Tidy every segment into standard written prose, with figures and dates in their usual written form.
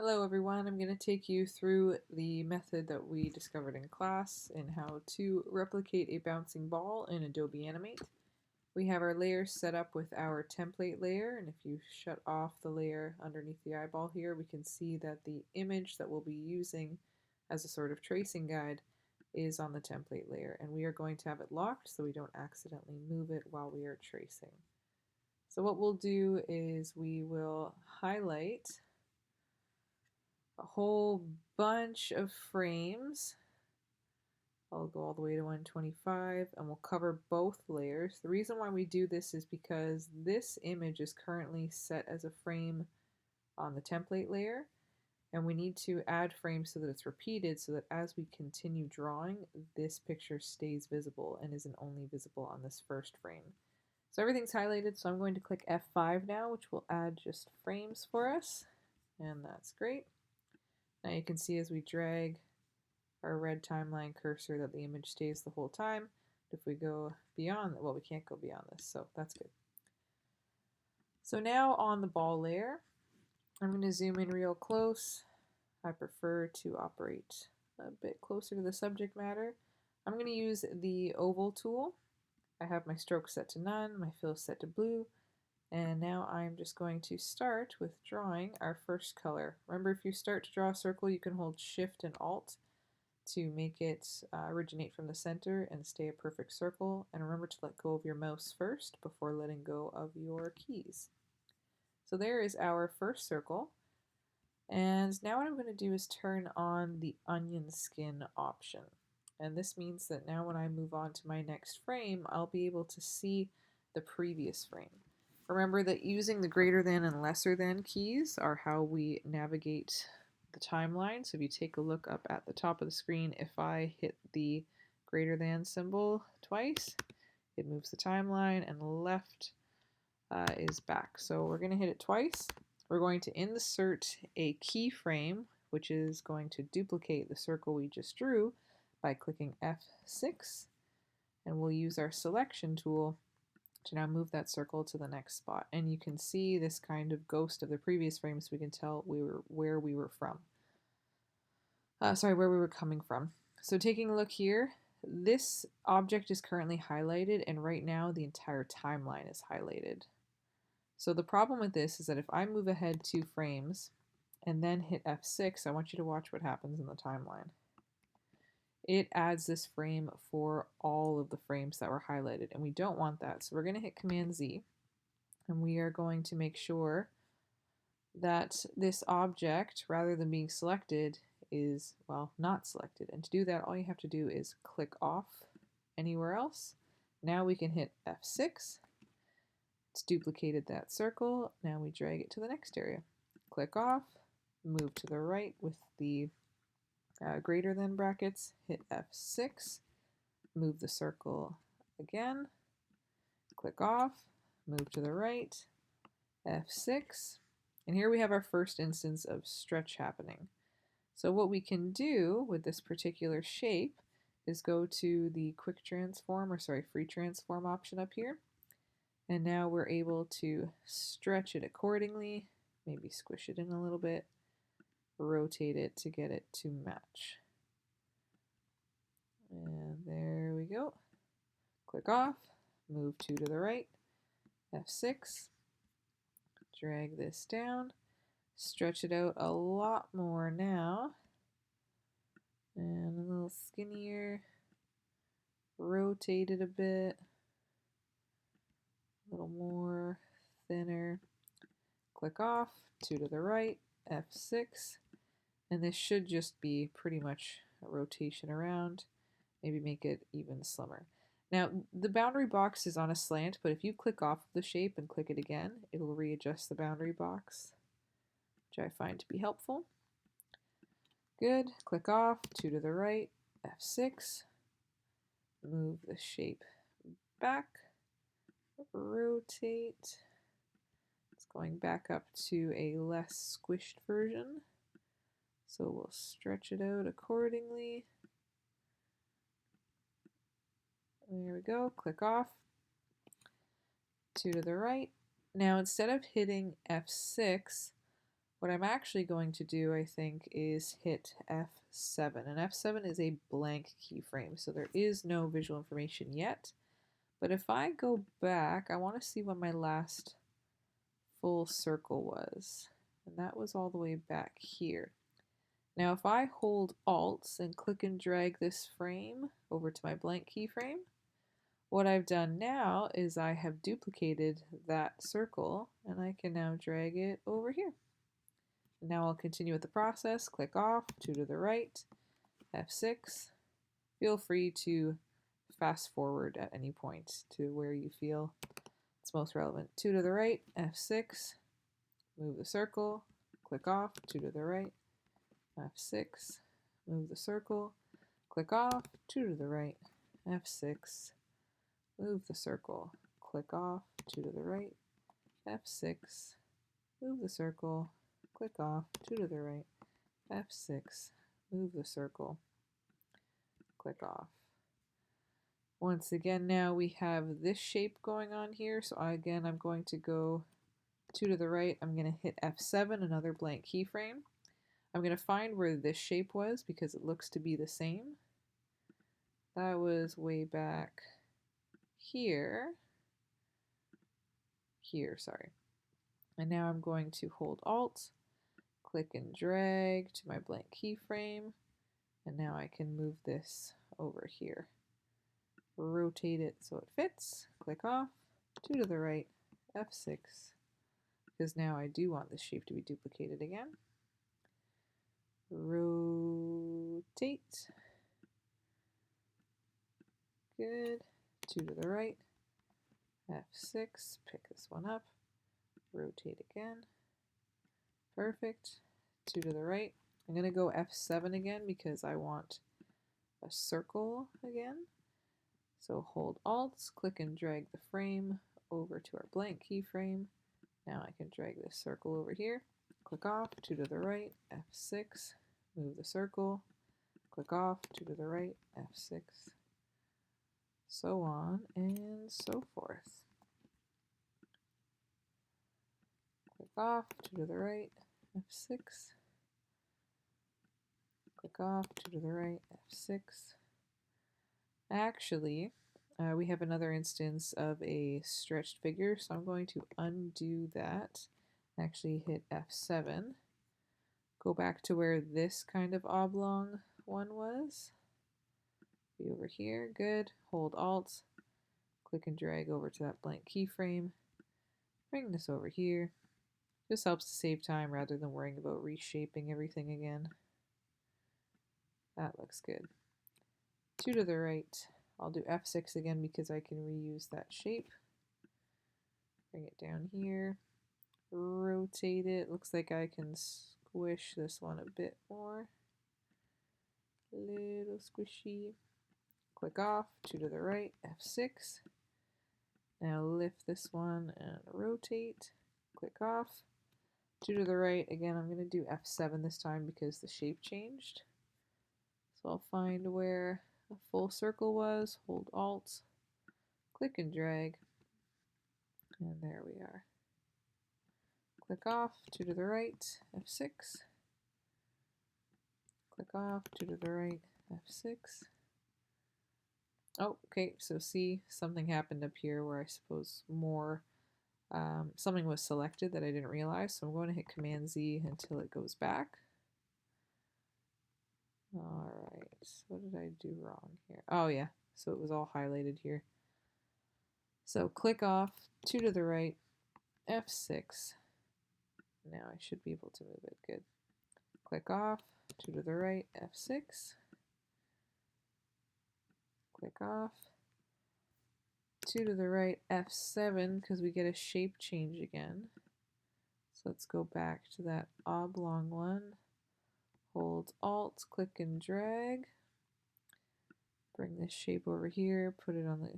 Hello everyone, I'm going to take you through the method that we discovered in class in how to replicate a bouncing ball in Adobe Animate. We have our layers set up with our template layer, and if you shut off the layer underneath the eyeball here, we can see that the image that we'll be using as a sort of tracing guide is on the template layer, and we are going to have it locked so we don't accidentally move it while we are tracing. So what we'll do is we will highlight a whole bunch of frames. I'll go all the way to 125 and we'll cover both layers. The reason why we do this is because this image is currently set as a frame on the template layer, and we need to add frames so that it's repeated so that as we continue drawing, this picture stays visible and isn't only visible on this first frame. So everything's highlighted, so I'm going to click F5 now, which will add just frames for us, and that's great. Now you can see as we drag our red timeline cursor that the image stays the whole time. If we go beyond, well, we can't go beyond this, so that's good. So now on the ball layer, I'm going to zoom in real close. I prefer to operate a bit closer to the subject matter. I'm going to use the oval tool. I have my stroke set to none, my fill set to blue, and now I'm just going to start with drawing our first color. Remember, if you start to draw a circle, you can hold Shift and Alt to make it originate from the center and stay a perfect circle. And remember to let go of your mouse first before letting go of your keys. So there is our first circle. And now what I'm going to do is turn on the onion skin option. And this means that now when I move on to my next frame, I'll be able to see the previous frame. Remember that using the greater than and lesser than keys are how we navigate the timeline. So if you take a look up at the top of the screen, if I hit the greater than symbol twice, it moves the timeline, and left is back. So we're going to hit it twice. We're going to insert a keyframe, which is going to duplicate the circle we just drew by clicking F6, and we'll use our selection tool to now move that circle to the next spot. And you can see this kind of ghost of the previous frame, so we can tell where we were from. Where we were coming from. So taking a look here, this object is currently highlighted, and right now the entire timeline is highlighted. So the problem with this is that if I move ahead 2 frames and then hit F6, I want you to watch what happens in the timeline. It adds this frame for all of the frames that were highlighted, and we don't want that. So we're going to hit Command Z, and we are going to make sure that this object, rather than being selected, is, well, not selected. And to do that, all you have to do is click off anywhere else. Now we can hit F6. It's duplicated that circle. Now we drag it to the next area. Click off, move to the right with the greater than brackets, hit F6, move the circle again, click off, move to the right, F6, and here we have our first instance of stretch happening. So what we can do with this particular shape is go to the free transform option up here, and now we're able to stretch it accordingly, maybe squish it in a little bit, rotate it to get it to match. And there we go. Click off, move 2 to the right, F6, drag this down, stretch it out a lot more now, and a little skinnier, rotate it a bit, a little more, thinner, click off, 2 to the right, F6, and this should just be pretty much a rotation around, maybe make it even slimmer. Now, the boundary box is on a slant, but if you click off the shape and click it again, it'll readjust the boundary box, which I find to be helpful. Good, click off, 2 to the right, F6, move the shape back, rotate. It's going back up to a less squished version, so we'll stretch it out accordingly. There we go, click off, 2 to the right. Now instead of hitting F6, What I'm actually going to do, I think, is hit F7. And F7 is a blank keyframe, so there is no visual information yet. But if I go back, I want to see what my last full circle was. And that was all the way back here. Now if I hold Alt and click and drag this frame over to my blank keyframe, what I've done now is I have duplicated that circle and I can now drag it over here. Now I'll continue with the process. Click off, 2 to the right, F6. Feel free to fast forward at any point to where you feel it's most relevant. 2 to the right, F6. Move the circle, click off, 2 to the right, F6. Move the circle, click off, 2 to the right, F6. Move the circle, click off, 2 to the right, F6. Move the circle, click off, 2 to the right, F6. Move the circle, click off. Once again, now we have this shape going on here. So again, I'm going to go 2 to the right. I'm going to hit F7, another blank keyframe. I'm going to find where this shape was because it looks to be the same. That was way back here. Sorry. And now I'm going to hold Alt, click and drag to my blank keyframe, and now I can move this over here. Rotate it so it fits, click off, 2 to the right, F6, because now I do want this shape to be duplicated again. Rotate, good, 2 to the right, F6, pick this one up, rotate again, perfect, 2 to the right. I'm going to go F7 again because I want a circle again. So hold Alt, click and drag the frame over to our blank keyframe. Now I can drag this circle over here, click off, 2 to the right, F6, move the circle, click off, 2 to the right, F6, so on and so forth. Click off, 2 to the right, F6, click off, 2 to the right, F6. Actually, we have another instance of a stretched figure, so I'm going to undo that. Actually hit F7. Go back to where this kind of oblong one was. Be over here, good. Hold Alt, click and drag over to that blank keyframe. Bring this over here. This helps to save time rather than worrying about reshaping everything again. That looks good. 2 to the right. I'll do F6 again because I can reuse that shape. Bring it down here. Rotate it. Looks like I can squish this one a bit more. Little squishy. Click off, 2 to the right, F6. Now lift this one and rotate. Click off, 2 to the right. Again, I'm going to do F7 this time because the shape changed. So I'll find where a full circle was, hold Alt, click and drag, and there we are. Click off, 2 to the right, F6. Click off, 2 to the right, F6. Oh, okay, so see, something happened up here where I suppose more, something was selected that I didn't realize, so I'm going to hit Command Z until it goes back. Alright, what did I do wrong here? Oh yeah, so it was all highlighted here. So click off, 2 to the right, F6. Now I should be able to move it, good. Click off, 2 to the right, F6. Click off, 2 to the right, F7, because we get a shape change again. So let's go back to that oblong one. Hold Alt, click and drag. Bring this shape over here, put it on the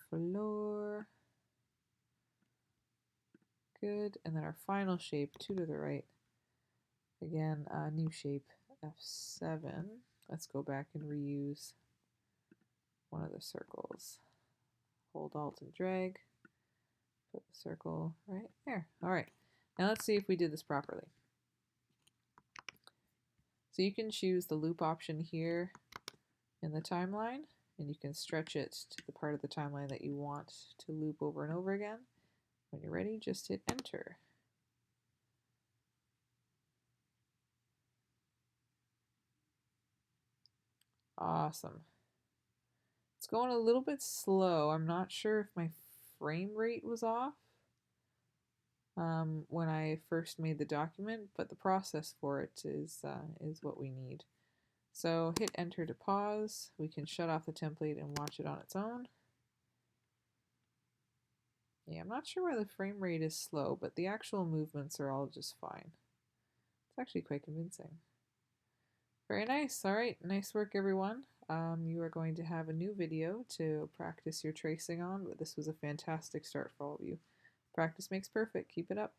floor. Good, and then our final shape, 2 to the right. Again, new shape, F7. Let's go back and reuse one of the circles. Hold Alt and drag. Put the circle right there. All right. Now let's see if we did this properly. So you can choose the loop option here in the timeline, and you can stretch it to the part of the timeline that you want to loop over and over again. When you're ready, just hit enter. Awesome. It's going a little bit slow. I'm not sure if my frame rate was off when I first made the document, but the process for it is what we need. So hit enter to pause. We can shut off the template and watch it on its own. Yeah, I'm not sure why the frame rate is slow, but the actual movements are all just fine. It's actually quite convincing. Very nice. All right, nice work, everyone. You are going to have a new video to practice your tracing on, but this was a fantastic start for all of you. Practice makes perfect. Keep it up.